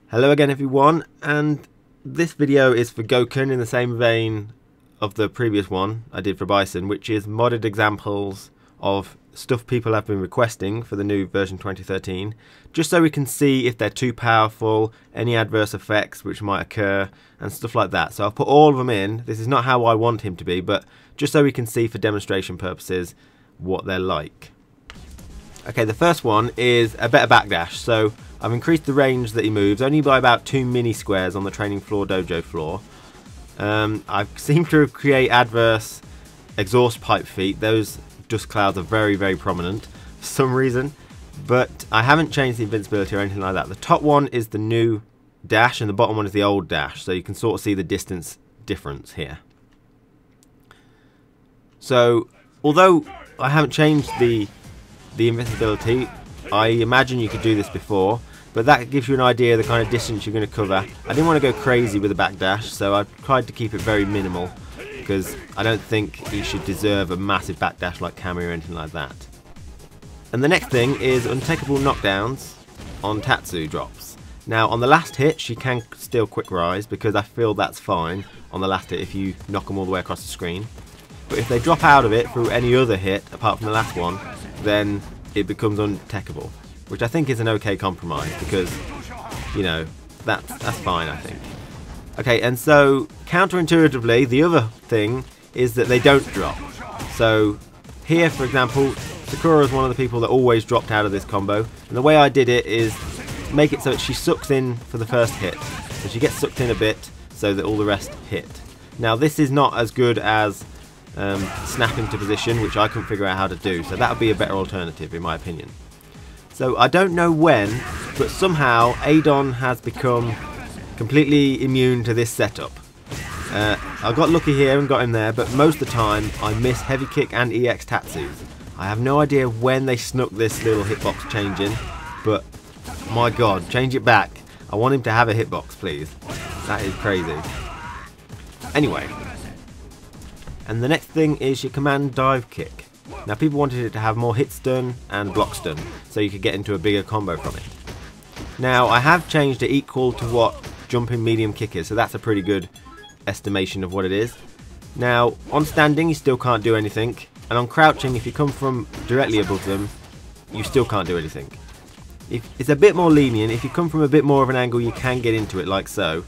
Hello again everyone, and this video is for Gouken in the same vein of the previous one I did for Bison, which is modded examples of stuff people have been requesting for the new version 2013, just so we can see if they're too powerful, any adverse effects which might occur, and stuff like that. So I'll put all of them in. This is not how I want him to be, but just so we can see for demonstration purposes what they're like. Okay, the first one is a better backdash. So I've increased the range that he moves only by about 2 mini squares on the training floor dojo floor. I've seemed to create adverse exhaust pipe feet. Those dust clouds are very prominent for some reason, but I haven't changed the invincibility or anything like that. The top one is the new dash and the bottom one is the old dash, so you can sort of see the distance difference here. So although I haven't changed the invincibility, I imagine you could do this before, but that gives you an idea of the kind of distance you're going to cover. I didn't want to go crazy with the backdash, so I tried to keep it very minimal, because I don't think he should deserve a massive backdash like Kami or anything like that. And the next thing is untakeable knockdowns on Tatsu drops. Now on the last hit she can still quick rise, because I feel that's fine on the last hit if you knock them all the way across the screen. But if they drop out of it through any other hit apart from the last one, then it becomes untakeable, which I think is an okay compromise, because, you know, that's fine, I think. Okay, and so counterintuitively, the other thing is that they don't drop. So here, for example, Sakura is one of the people that always dropped out of this combo, and the way I did it is make it so that she sucks in for the first hit. So she gets sucked in a bit so that all the rest hit. Now this is not as good as snapping to position, which I couldn't figure out how to do, so that would be a better alternative in my opinion. So I don't know when, but somehow Adon has become completely immune to this setup. I got lucky here and got him there, but most of the time I miss heavy kick and EX Tatsus. I have no idea when they snuck this little hitbox change in, but my god, change it back. I want him to have a hitbox, please. That is crazy. Anyway. And the next thing is your command dive kick. Now people wanted it to have more hit stun and block stun, so you could get into a bigger combo from it. Now I have changed it equal to what jumping medium kick is, so that's a pretty good estimation of what it is. Now on standing you still can't do anything, and on crouching if you come from directly above them you still can't do anything. It's a bit more lenient. If you come from a bit more of an angle you can get into it like so,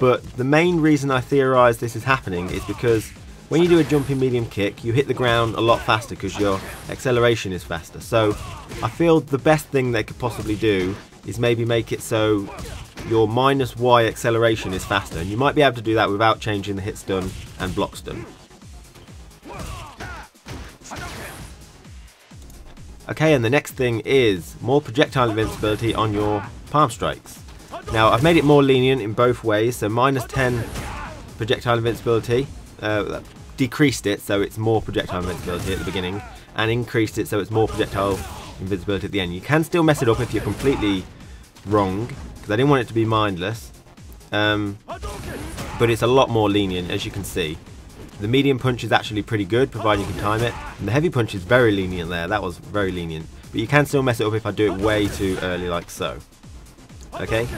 but the main reason I theorise this is happening is because when you do a jumping medium kick, you hit the ground a lot faster because your acceleration is faster. So I feel the best thing they could possibly do is maybe make it so your -Y acceleration is faster. And you might be able to do that without changing the hit stun and block stun. Okay, and the next thing is more projectile invincibility on your palm strikes. Now I've made it more lenient in both ways, so -10 projectile invincibility. Decreased it so it's more projectile invincibility at the beginning, and increased it so it's more projectile invincibility at the end. You can still mess it up if you're completely wrong, because I didn't want it to be mindless, but it's a lot more lenient, as you can see. The medium punch is actually pretty good, provided you can time it, and the heavy punch is very lenient there. That was very lenient, but you can still mess it up if I do it way too early like so. Okay,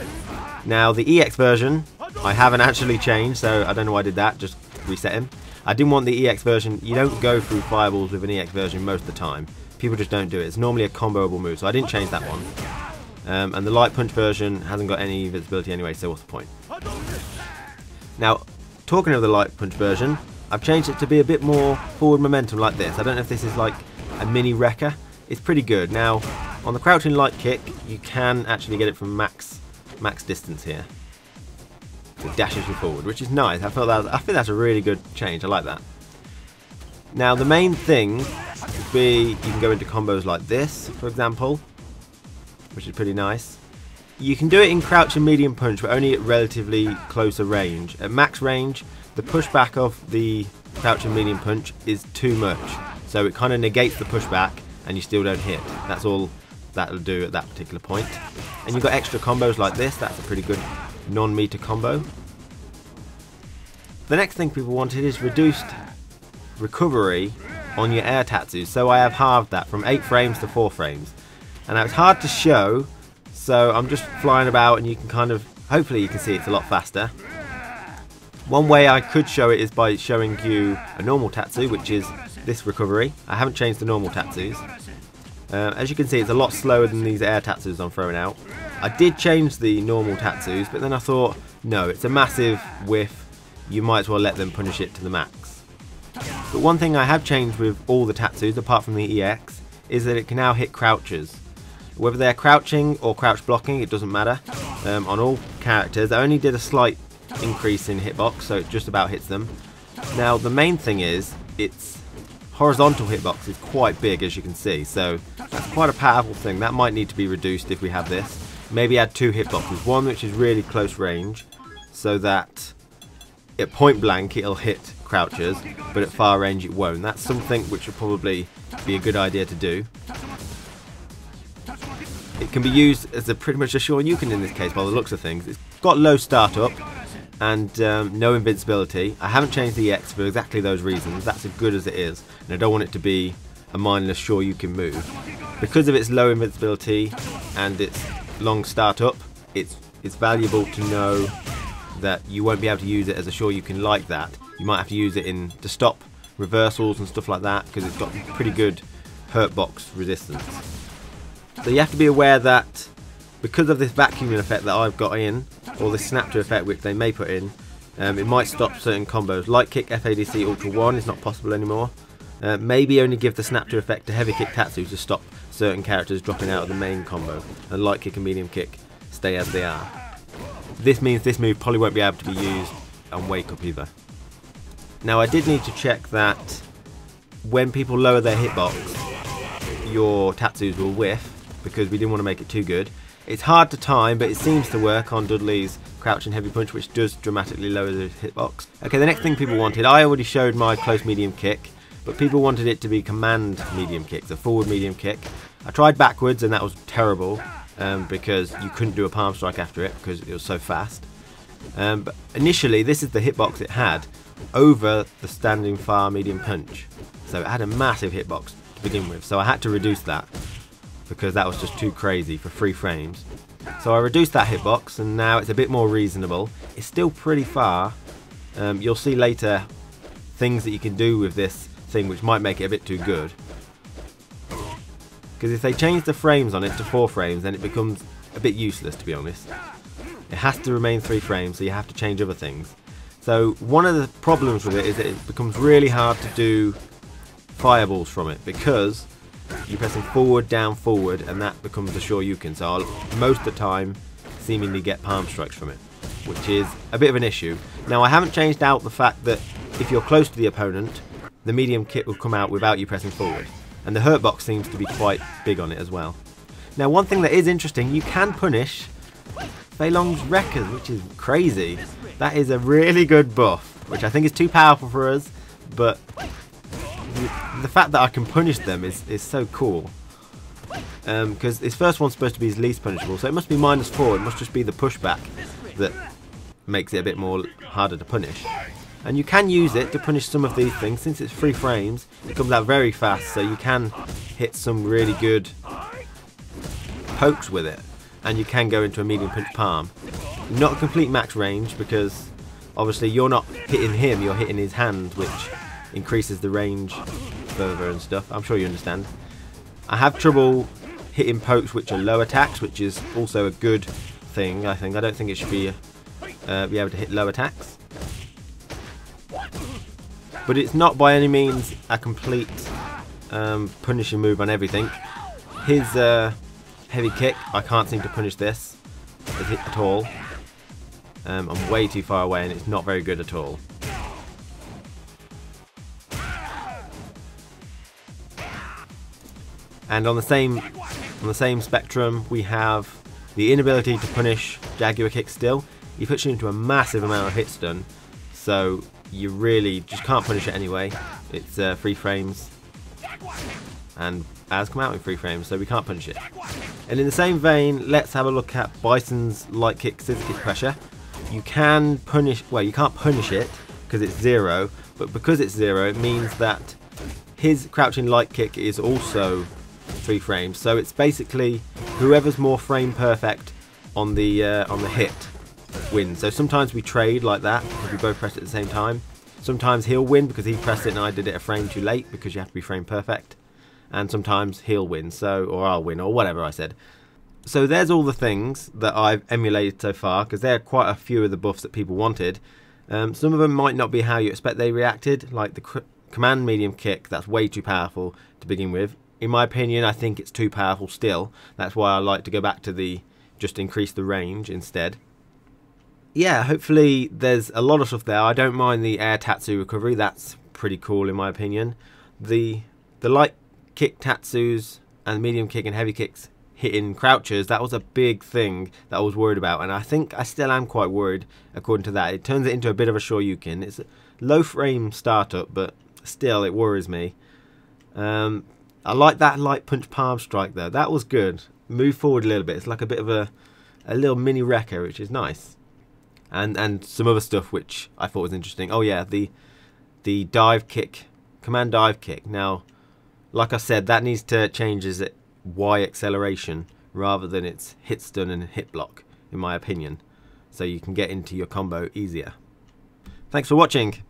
now the EX version I haven't actually changed, so I don't know why I did that, just reset him. I didn't want the EX version. You don't go through fireballs with an EX version most of the time. People just don't do it. It's normally a comboable move, so I didn't change that one. And the light punch version hasn't got any invincibility anyway, so what's the point? Now, talking of the light punch version, I've changed it to be a bit more forward momentum like this. I don't know if this is like a mini wrecker. It's pretty good. Now, on the crouching light kick, you can actually get it from max distance here. It dashes you forward, which is nice. I think that's a really good change. I like that. Now the main thing would be you can go into combos like this, for example, which is pretty nice. You can do it in crouch and medium punch, but only at relatively closer range. At max range, the pushback of the crouch and medium punch is too much, so it kind of negates the pushback, and you still don't hit. That's all that'll do at that particular point. And you've got extra combos like this. That's a pretty good non-meter combo. The next thing people wanted is reduced recovery on your air tattoos, so I have halved that from 8 frames to 4 frames. And now it's hard to show, So I'm just flying about, and you can kind of, hopefully you can see it's a lot faster. One way I could show it is by showing you a normal Tatsu, which is this recovery. I haven't changed the normal Tatsus. As you can see, it's a lot slower than these air Tatsus I'm throwing out. I did change the normal Tatsus, but then I thought, no, it's a massive whiff. You might as well let them punish it to the max. But one thing I have changed with all the Tatsus, apart from the EX, is that it can now hit crouchers. Whether they're crouching or crouch blocking, it doesn't matter. On all characters, I only did a slight increase in hitbox, so it just about hits them. Now the main thing is, its horizontal hitbox is quite big, as you can see, so that's quite a powerful thing. That might need to be reduced if we have this. Maybe add two hitboxes, one which is really close range, so that at point blank it'll hit crouchers, but at far range it won't. That's something which would probably be a good idea to do. It can be used as pretty much a Shoryuken in this case by the looks of things. It's got low startup and no invincibility. I haven't changed the EX for exactly those reasons. That's as good as it is, and I don't want it to be a mindless Shoryuken move. Because of its low invincibility and its long startup, it's valuable to know that you won't be able to use it as a Shoryuken like that. You might have to use it to stop reversals and stuff like that, because it's got pretty good hurtbox resistance. So you have to be aware that because of this vacuuming effect that I've got in, or this snap to effect which they may put in, it might stop certain combos. Light kick FADC Ultra 1 is not possible anymore. Maybe only give the snap to effect to heavy kick Tatsu to stop certain characters dropping out of the main combo, and light kick and medium kick stay as they are. This means this move probably won't be able to be used on Wake Up either. Now I did need to check that when people lower their hitbox, your Tatsus will whiff, because we didn't want to make it too good. It's hard to time, but it seems to work on Dudley's crouch and heavy punch, which does dramatically lower the hitbox. Okay, the next thing people wanted, I already showed my close medium kick, but people wanted it to be command medium kick, the forward medium kick. I tried backwards and that was terrible, because you couldn't do a palm strike after it because it was so fast. But initially this is the hitbox it had over the standing far medium punch, so it had a massive hitbox to begin with, so I had to reduce that because that was just too crazy for 3 frames. So I reduced that hitbox and now it's a bit more reasonable. It's still pretty far. You'll see later things that you can do with this thing which might make it a bit too good. Because if they change the frames on it to 4 frames, then it becomes a bit useless, to be honest. It has to remain 3 frames, so you have to change other things. So one of the problems with it is that it becomes really hard to do fireballs from it, because you're pressing forward, down, forward, and that becomes the Shoryuken. So I'll most of the time seemingly get palm strikes from it, which is a bit of an issue. Now I haven't changed out the fact that if you're close to the opponent, the medium kick will come out without you pressing forward. And the hurtbox seems to be quite big on it as well. Now one thing that is interesting, you can punish Fei Long's Wreckers, which is crazy. That is a really good buff, which I think is too powerful for us, but the fact that I can punish them is so cool. Because this first one's supposed to be his least punishable, so it must be -4, it must just be the pushback that makes it a bit more harder to punish. And you can use it to punish some of these things. Since it's 3 frames, it comes out very fast, so you can hit some really good pokes with it, and you can go into a medium punch palm. Not a complete max range, because obviously you're not hitting him, you're hitting his hand, which increases the range further and stuff. I'm sure you understand. I have trouble hitting pokes which are low attacks, which is also a good thing, I think. I don't think it should be able to hit low attacks. But it's not by any means a complete punishing move on everything. His heavy kick, I can't seem to punish this at all. I'm way too far away and it's not very good at all. And on the same spectrum, we have the inability to punish Jaguar kick still. He puts you into a massive amount of hit stun, so you really just can't punish it anyway. It's 3 frames, and has come out in 3 frames, so we can't punish it. And in the same vein, let's have a look at Bison's light kick, scissor kick pressure. You can punish, well, you can't punish it because it's 0, but because it's 0, it means that his crouching light kick is also 3 frames. So it's basically whoever's more frame perfect on the hit wins. So sometimes we trade like that if we both press it at the same time. Sometimes he'll win because he pressed it and I did it a frame too late, because you have to be frame perfect. And sometimes he'll win, or I'll win, or whatever I said. So there's all the things that I've emulated so far, because there are quite a few of the buffs that people wanted. Some of them might not be how you expect they reacted, like the command medium kick. That's way too powerful to begin with. In my opinion, I think it's too powerful still. That's why I like to go back to just increase the range instead. Yeah, hopefully there's a lot of stuff there. I don't mind the air tatsu recovery. That's pretty cool in my opinion. The light kick tatsus and medium kick and heavy kicks hitting crouchers, that was a big thing that I was worried about, and I think I still am quite worried according to that. It turns it into a bit of a Shoryuken. It's a low frame startup, but still it worries me. I like that light punch palm strike though. That was good. Move forward a little bit. It's like a bit of a little mini wrecker, which is nice. And some other stuff which I thought was interesting. Oh yeah, the dive kick, command dive kick. Now, like I said, that needs to change as Y acceleration rather than its hit stun and hit block, in my opinion, so you can get into your combo easier. Thanks for watching.